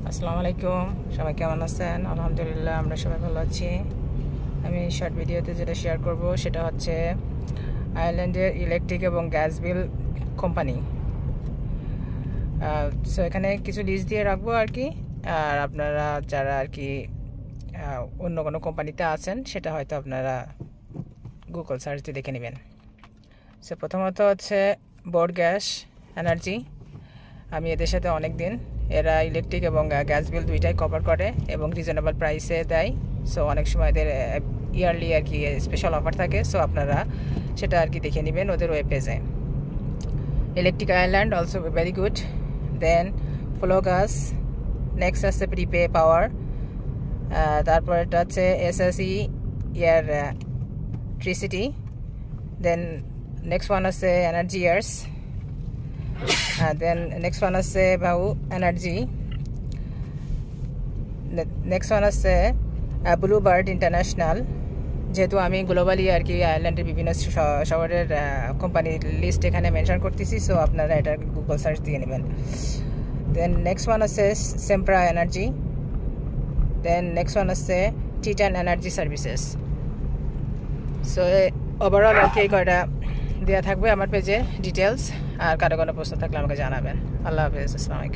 আসসালামু আলাইকুম, সবাই কেমন আছেন? আলহামদুলিল্লাহ, আমরা সবাই ভালো আছি। আমি শর্ট ভিডিওতে যেটা শেয়ার করব সেটা হচ্ছে আয়ারল্যান্ডের ইলেকট্রিক এবং গ্যাস বিল কোম্পানি। সো এখানে কিছু লিস্ট দিয়ে রাখবো আর কি। আর আপনারা যারা আর কি অন্য কোনো কোম্পানিতে আছেন সেটা হয়তো আপনারা গুগল সার্চ দিয়ে দেখে নেবেন। সো প্রথমত হচ্ছে বোর্ড গ্যাস এনার্জি। আমি এদের সাথে অনেক দিন, এরা ইলেকট্রিক এবং গ্যাস বিল দুইটাই কভার করে এবং রিজনেবল প্রাইসে দেয়। সো অনেক সময় এদের ইয়ারলি আর কি স্পেশাল অফার থাকে। সো আপনারা সেটা আর কি দেখে নেবেন ওদের ওয়েব পেজে। Electric Ireland also very good. Then Flogas, next আছে প্রিপে পাওয়ার, তারপর এটা হচ্ছে SSE electricity. Then next one আছে energy years. Then next one is Bau Energy. Next one is Bluebird International. যেহেতু আমি গ্লোবালি আর কি আয়ারল্যান্ডের বিভিন্ন শহরের কোম্পানির লিস্ট এখানে মেনশন করতেছি, সো আপনারা এটা গুগল সার্চ দিয়ে নেবেন। দেন নেক্সট ওয়ান আছে সেম্প্রা এনার্জি। দেন নেক্সট ওয়ান আছে টিটান এনার্জি সার্ভিসেস। সো ওভারঅল আর কি এই কয়টা দেওয়া থাকবে আমার পেজে ডিটেলস। আর কারো কোনো প্রশ্ন থাকলে আমাকে জানাবেন। আল্লাহ হাফেজ, আসসালামু আলাইকুম।